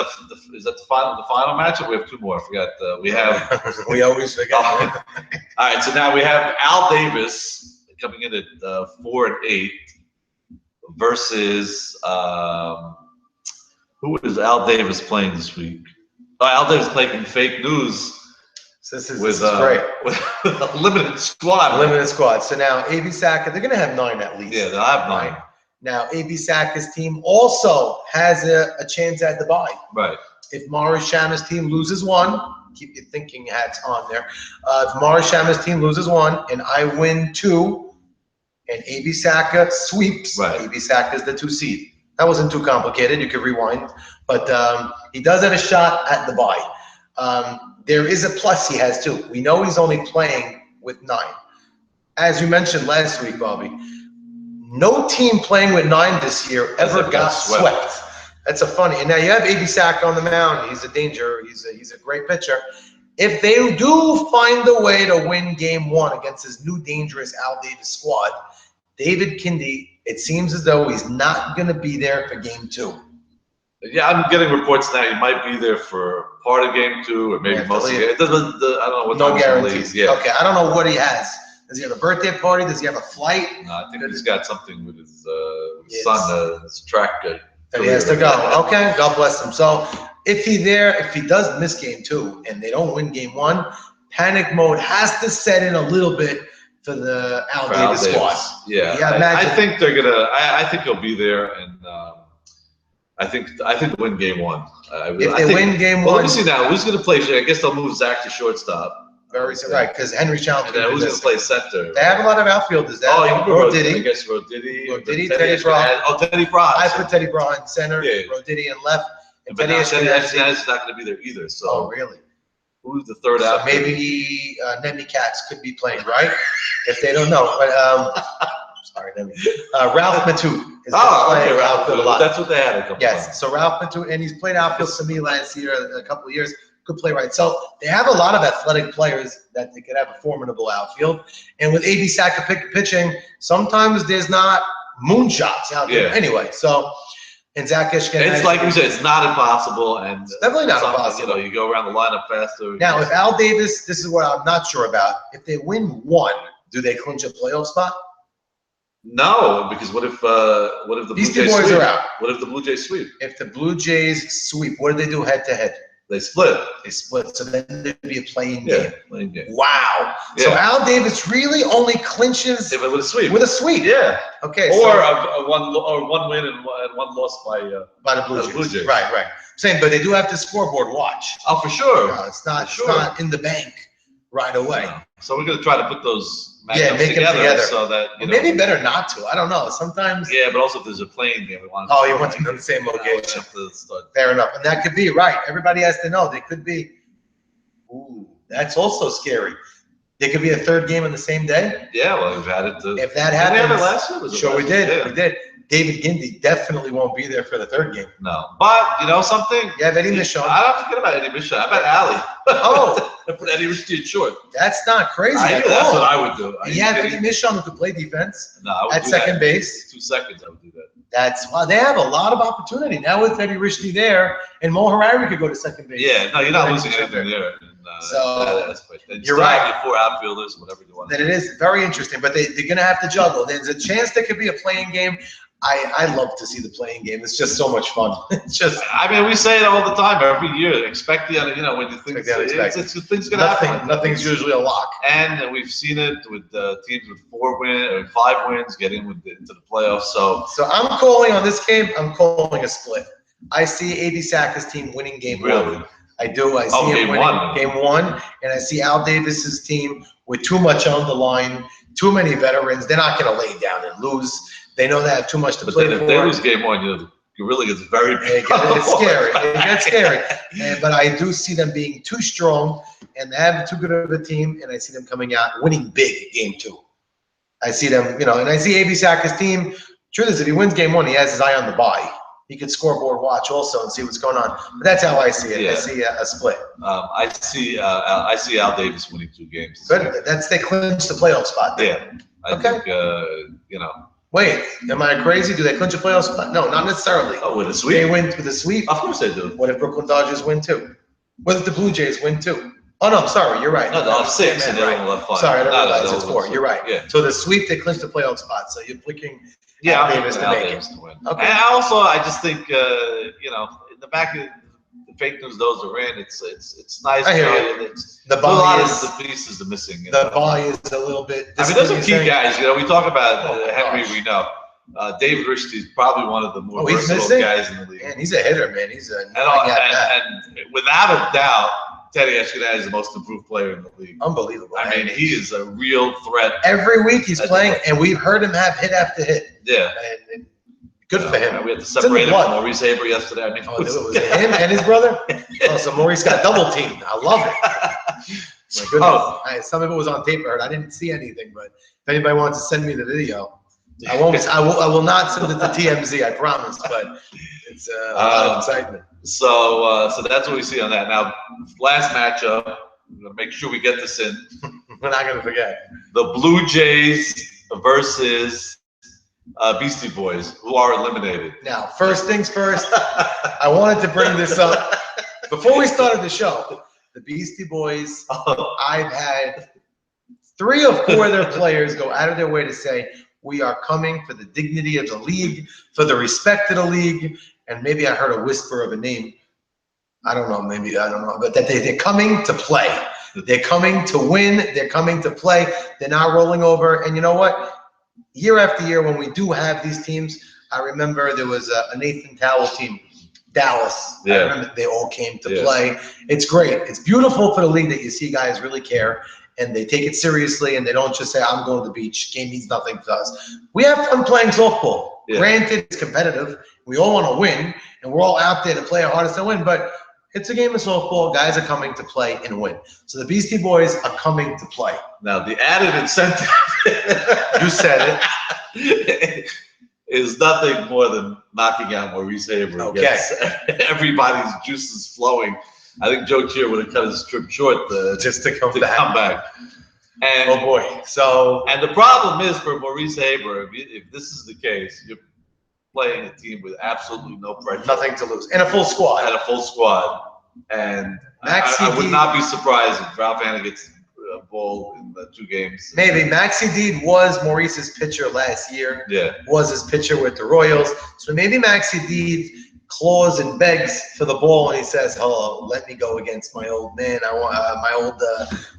is that the final matchup? We have 2 more. I forgot. We have. We always forget. All right. So now we have Al Davis coming in at 4-8 versus who is Al Davis playing this week? Al Davis playing Fake News. So this is great. With a limited squad. Limited squad. So now A.B. Saka, they're going to have 9 at least. Yeah, they'll have 9. Now A.B. Saka's team also has a chance at the bye. Right. If Maurice Shama's team loses 1, keep your thinking hats on there. If Maurice Shama's team loses 1 and I win 2 and A.B. Saka sweeps, A.B. Saka is the 2 seed. That wasn't too complicated. You could rewind. But he does have a shot at the bye. There is a plus he has too. We know he's only playing with 9. As you mentioned last week, Bobby, no team playing with 9 this year ever got swept. That's a funny. And now you have A.B. Saka on the mound. He's a danger. He's a great pitcher. If they do find a way to win game 1 against his new dangerous Al Davis squad, David Kindy, it seems as though he's not going to be there for game 2. Yeah, I'm getting reports now he might be there for part of game 2 or maybe most of the game. I don't know what no guarantees. Yeah. Okay, I don't know what he has. Does he have a birthday party? Does he have a flight? No, I think he's got something with his son, his track. That he has to go. Okay, God bless him. So if he does miss game 2 and they don't win game 1, panic mode has to set in a little bit for the Al Davis squad. Yeah, I think they're gonna. I think he'll be there, and I think they'll win game 1. If they win game 1, well, let me see now. Who's gonna play? I guess they'll move Zach to shortstop. Right, because Henry Chalmers. And who's gonna play center? They have a lot of outfielders. Roditi. I guess Roditi. Teddy Braun. Teddy Braun. I put Teddy Braun in center. Roditi in left. And but Teddy is not gonna be there either. So. Oh, really? Who's the third out? Maybe Nemi Katz could be playing, right? If they don't know. But sorry, Nemi. Ralph Matute is playing outfield a lot. That's what they had a couple times. So Ralph Matute, and he's played outfield for me last year, a couple of years. Could play right. So they have a lot of athletic players that they could have a formidable outfield. And with A.B. Saka pitching, sometimes there's not moonshots out there. Anyway, so. And Zach Ishkin. It's like we said, it's not impossible, and it's definitely not impossible. You go around the lineup faster. Now, if Al Davis, this is what I'm not sure about. If they win 1, do they clinch a playoff spot? No, because what if the Beastie Boys are out? What if the Blue Jays sweep? If the Blue Jays sweep, what do they do head to head? They split. They split. So then there'd be a playing Yeah, game. playing game. Wow. Yeah. So Al Davis really only clinches Yeah, but with a sweep. with a sweep. Yeah. Okay. Or one win and one loss by the Blue Jays. Jays. Right. Same, but they do have to scoreboard watch. Oh, for sure. No, it's not. For sure. It's not in the bank right away. No. So we're gonna try to put those Yeah, matchups make them together, together. so that you know. Maybe better not to. I don't know. Sometimes. Yeah, but also if there's a playing game, we want. Oh, you want to go to the same location. Have to start. Fair enough, and that could be right. Everybody has to know. They could be. Ooh, that's also scary. There could be a third game on the same day. Yeah, well, we've had it. If that Did happens, we have it last year? Sure, we did. Yeah. We did. David Gindy definitely won't be there for the third game. No, but you know something. You have Eddie Michon. I don't forget about Eddie Michon. I bet Ali. Oh, I put Eddie Michon in short. that's not crazy at That's all. what I would do. You have Eddie Michon who could play defense No, I would at do second that. base. 2 seconds, I would do that. That's why they have a lot of opportunity now with Eddie Rishney there, and Mo Harari could go to second base. Yeah, no, you're not Eddie losing Michon anything there. So, And you're still have right. Your 4 outfielders, whatever you want. That it is very interesting, but they're going to have to juggle. There's a chance there could be a playing game. I love to see the playing game. It's just so much fun. It's just. I mean, we say it all the time, every year. Expect the, when you think things gonna happen. Nothing's usually a lock. And we've seen it with teams with 4 wins or 5 wins get into the playoffs. So I'm calling on this game. I'm calling a split. I see A.B. Saka's team winning game really, 1. I do. I see him winning game 1, and I see Al Davis's team with too much on the line, too many veterans. They're not going to lay down and lose. They know they have too much to play then for. If they lose game 1, you really gets very big. It's scary. It gets scary. But I do see them being too strong, and they have too good of a team, and I see them coming out winning big game 2. I see them, and I see A.B. Saka's team. Truth is, if he wins game 1, he has his eye on the bye. He could scoreboard watch also and see what's going on. But that's how I see it. Yeah. I see a split. I see Al Davis winning 2 games. Good. They clinch the playoff spot. Yeah. I think, Wait, am I crazy? Do they clinch a playoff spot? No, not necessarily. Oh, with a sweep? They win with a sweep? Of course they do. What if Brooklyn Dodgers win 2? What if the Blue Jays win 2? Oh, no, I'm sorry. You're right. No, they'll have 6 and they'll have 5. Sorry, I didn't realize it's 4. You're right. Yeah. So the sweep, they clinch the playoff spot. So you're picking Al Davis to make it. to win. Okay. And I just think, in the back of the fake news, those are in. It's nice. I hear you. The a lot bye of is the pieces are missing. the bye is a little bit. I mean, those are key guys. We talk about Oh, Henry. gosh. We know David Rishney is probably one of the more he's versatile missing? guys in the league. Man, he's a hitter, man. He's a. And without a doubt, Teddy Ashkenaz is the most improved player in the league. Unbelievable. I mean, he is a real threat. Every week he's playing, and we've heard him have hit after hit. Yeah. And good for him. We had to separate him from Maurice Haber yesterday. I mean, it was him and his brother? Oh, so Maurice got double teamed. I love it. My goodness. Some of it was on tape. I didn't see anything, but if anybody wants to send me the video, I won't. I will not send it to TMZ. I promise. But it's a lot of excitement. So that's what we see on that. Now, last matchup. We're gonna make sure we get this in. We're not gonna forget the Blue Jays versus Beastie Boys, who are eliminated. Now, first things first. I wanted to bring this up before we started the show. The Beastie Boys. I've had 3 or 4 of their players go out of their way to say, we are coming for the dignity of the league, for the respect of the league, and maybe I heard a whisper of a name. I don't know, but that they're coming to play. They're coming to win. They're coming to play. They're not rolling over. And you know what? Year after year, when we do have these teams, I remember there was a Nathan Towell team, Dallas. Yeah. I remember they all came to play. It's great. It's beautiful for the league that you see guys really care. And they take it seriously, and they don't just say, I'm going to the beach. Game means nothing to us. We have fun playing softball. Yeah. Granted, it's competitive. We all want to win, and we're all out there to play our hardest to win. But it's a game of softball. Guys are coming to play and win. So the Beastie Boys are coming to play. Now, the added incentive, you said it, is nothing more than knocking out Maurice Haber. Okay. Everybody's juices flowing. I think Joe Cheer would have cut his trip short just to come back. And, oh boy! And the problem is for Maurice Haber, if this is the case, you're playing a team with absolutely no pressure, nothing to lose, and a full squad. And I would not be surprised if Ralph Hanna gets a ball in the 2 games. Maybe Maxie Deed was Maurice's pitcher last year. Yeah, was his pitcher with the Royals. So maybe Maxie Deed claws and begs for the ball, and he says, "Hello, let me go against my old man. I want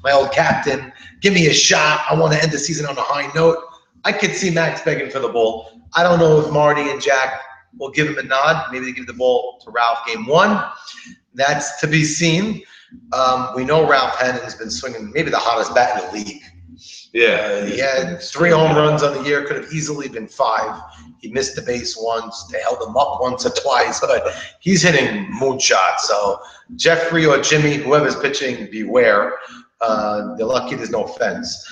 my old captain. Give me a shot. I want to end the season on a high note." I could see Max begging for the ball. I don't know if Marty and Jack will give him a nod. Maybe they give the ball to Ralph game one. That's to be seen. We know Ralph Hannon's been swinging maybe the hottest bat in the league. Yeah, he had 3 home runs on the year. Could have easily been 5. He missed the base once. They held him up once or twice, but he's hitting moonshots. So Jeffrey or Jimmy, whoever's pitching, beware. They're lucky there's no fence.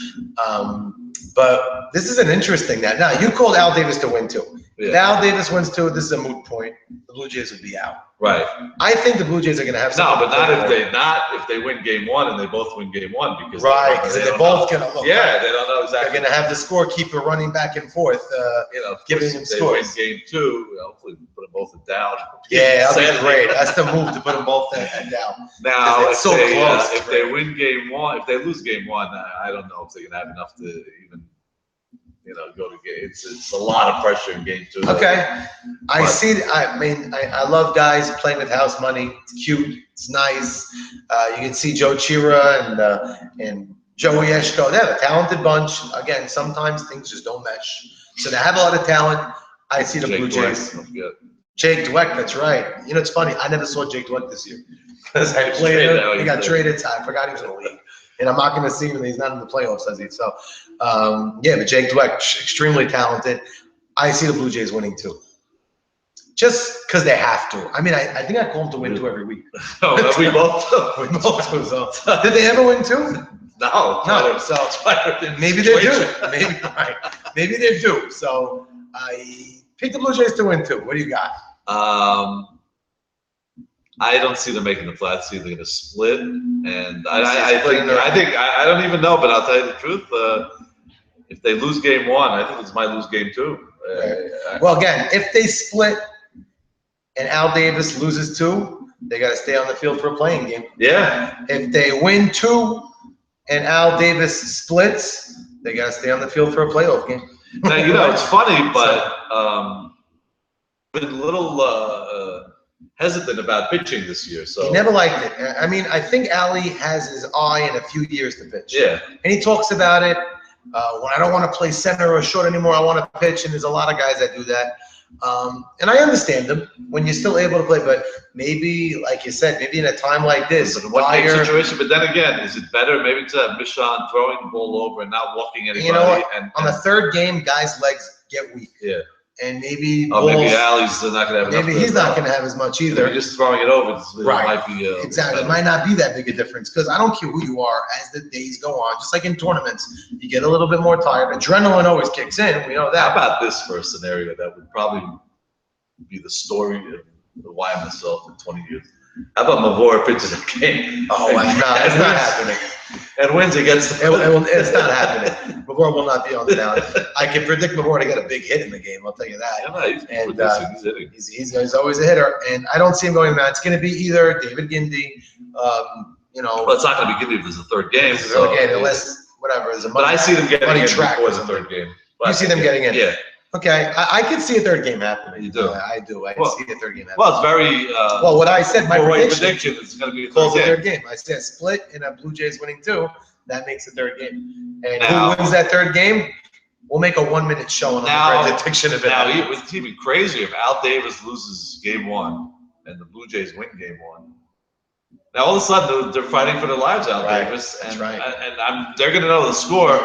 But this is an interesting that. Now, you called Al Davis to win 2. Yeah. If Al Davis wins 2, this is a moot point. The Blue Jays would be out. Right. I think the Blue Jays are going to have no, but not if they win game 1 and they both win game 1 because because they're both going to look. Yeah, they don't know exactly. They're going to have the scorekeeper running back and forth, giving them scores. They win game 2, hopefully put them both down. Yeah, that'd be great. That's the move to put them both down. Now, it's so close. If they win game 1, if they lose game 1, I don't know if they're going to have enough to even. Go to game. It's a lot of pressure in game 2. Okay, I see. I mean, I love guys playing with house money. It's cute. It's nice. You can see Joe Chira and Joey Eshko. They have a talented bunch. Again, sometimes things just don't mesh. So they have a lot of talent. I see the Blue Jays. Jake Dweck, that's right. It's funny. I never saw Jake Dweck this year because I played him. He got traded. I forgot he was in the league. And I'm not going to see him. He's not in the playoffs, has he? So, but Jake Dweck, extremely talented. I see the Blue Jays winning 2. Just because they have to. I mean, I think I call them to win 2 every week. No, we both do. We both do. So. Did they ever win 2? No. So maybe they're due. Maybe they're due. So I picked the Blue Jays to win 2. What do you got? I don't see them making the playoffs. They're going to split, and I think I don't even know. But I'll tell you the truth. If they lose game 1, I think it's might lose game 2. Well, again, if they split and Al Davis loses 2, they got to stay on the field for a playing game. Yeah. If they win 2 and Al Davis splits, they got to stay on the field for a playoff game. Now it's funny, but been a little. Hesitant about pitching this year, so he never liked it. I mean, I think Ali has his eye in a few years to pitch. Yeah, and he talks about it when I don't want to play center or short anymore. I want to pitch, and there's a lot of guys that do that. And I understand them when you're still able to play, but maybe, like you said, maybe in a time like this, it's a one-game situation. But then again, is it better maybe to have Michon throwing the ball over and not walking anybody? You know what? On the 3rd game, guys' legs get weak. Yeah. And maybe maybe Ali's not going to have enough. Maybe he's not going to have as much either. Maybe just throwing it over, it might be exactly. It might not be that big a difference because I don't care who you are. As the days go on, just like in tournaments, you get a little bit more tired. Adrenaline always kicks in. We know that. How about this for a scenario that would probably be the story of why myself in 20 years? How about Mavor pitches a game? Oh, it's not happening. And wins against the it's not happening. Mavor will not be on the mound. I can predict Mavor to get a big hit in the game. I'll tell you that. Yeah, he's always a hitter, and I don't see him going to the mound. It's going to be either David Gindy. Well, it's not going to be Gindy if there's a 3rd game. Unless whatever. But I see them getting in before the 3rd game. You see them getting in? Yeah. Okay, I could see a 3rd game happening. You do? I do. I can see a 3rd game happening. Well, it's very. What I said, my prediction is going to be a 3rd game. I said split and a Blue Jays winning 2. That makes a 3rd game. And who wins that 3rd game? We'll make a 1-minute show on the prediction of it. Now, it was even crazier if Al Davis loses game 1 and the Blue Jays win game 1. Now all of a sudden they're fighting for their lives, Al Davis, and they're going to know the score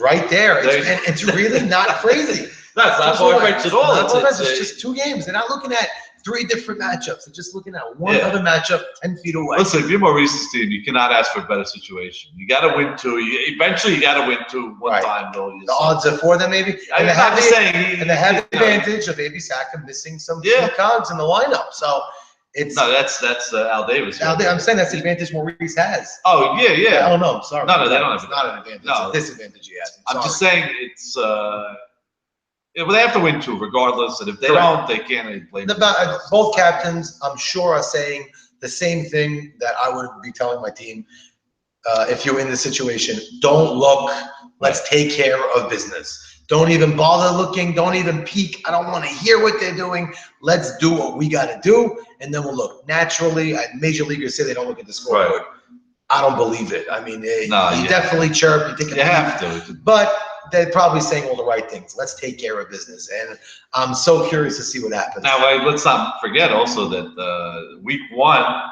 right there. It's really not crazy. That's not far-fetched at all. It's just 2 games. They're not looking at 3 different matchups. They're just looking at one other matchup 10 feet away. Listen, if you're Maurice's team, you cannot ask for a better situation. You got to win 2. Eventually, you got to win 2 one time, though. The odds are for them, maybe. And they have the advantage of maybe Saka missing some key cogs in the lineup. So it's that's Al Davis. I'm saying that's the advantage Maurice has. Oh yeah. Oh no, sorry. No, they don't have. It's not an advantage. No, it's a disadvantage he has. I'm just saying it's. Well, they have to win 2 regardless, and if they don't, they can't blame both captains, I'm sure, are saying the same thing that I would be telling my team if you're in this situation. Don't look. Let's take care of business. Don't even bother looking. Don't even peek. I don't want to hear what they're doing. Let's do what we got to do, and then we'll look. Naturally, major leaguers say they don't look at the scoreboard. Right. I don't believe it. I mean, you definitely chirp. You think you have to. But they're probably saying all the right things. Let's take care of business, and I'm so curious to see what happens. Now, let's not forget also that week 1,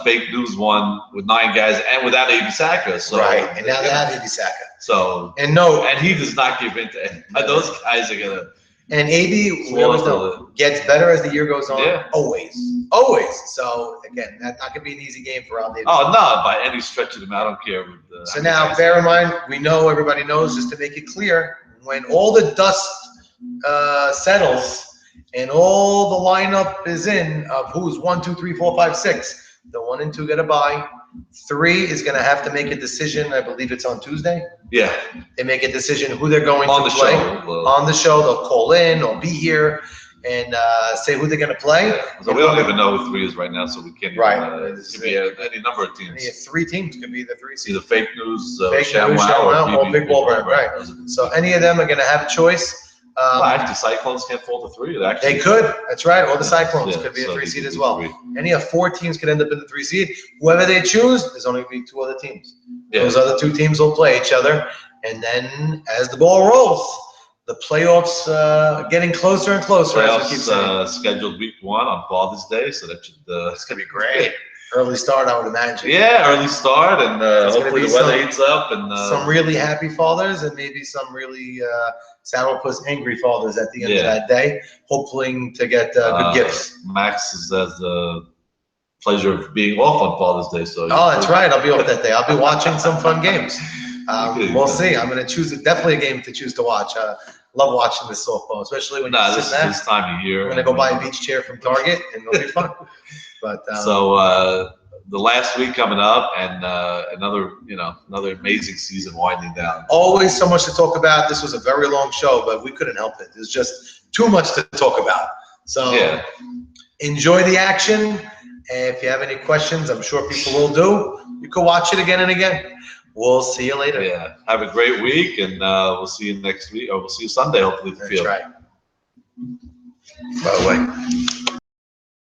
fake news won with 9 guys and without Ibisaka. So right, and now they have Ibisaka. So and no, and he does not give in to those guys are gonna. And AB, we always know, gets better as the year goes on. Yeah. Always. So again, that's not gonna be an easy game for Al Davis. Oh no, by any stretch of the I don't care. So now, bear in mind, we know, everybody knows, just to make it clear, when all the dust settles and all the lineup is in of who's 1, 2, 3, 4, 5, 6, the 1 and 2 get a bye. 3 is going to have to make a decision. I believe it's on Tuesday. Yeah. They make a decision who they're going on to the play. Show. On the show, they'll call in or be here and say who they're going to play. Yeah. So we don't even know who 3 is right now, so we can't even. Right. It could be any number of teams. 3 teams could be the 3 seeds. Either fake news, ShamWow, or Big Ball Brand. Right. So any of them are going to have a choice. Well, actually, Cyclones can't fall to 3. They could. That's right. Or the Cyclones could be a 3 seed as well. 3. Any of 4 teams could end up in the 3 seed. Whoever they choose, there's only going to be 2 other teams. Yeah. Those other 2 teams will play each other. And then as the ball rolls, the playoffs are getting closer and closer. Playoffs scheduled week 1 on Father's Day, so that should. It's going to be great. Early start, I would imagine. Yeah, early start, and hopefully the weather heats up. And some really happy fathers and maybe some really sourpuss angry fathers at the end of that day, hoping to get good gifts. Max has the pleasure of being off on Father's Day. So that's right. I'll be off that day. I'll be watching some fun games. We'll see. I'm going to choose definitely a game to choose to watch. Love watching this softball, especially when you're this is this time of year. I'm going to go buy a beach chair from Target, and it'll be fun. But so the last week coming up, and another amazing season winding down. Always so much to talk about. This was a very long show, but we couldn't help it. There's just too much to talk about. So enjoy the action. And if you have any questions, I'm sure people will do. You can watch it again and again. We'll see you later. Yeah. Have a great week, and we'll see you next week, or we'll see you Sunday, hopefully. That's right. By the way.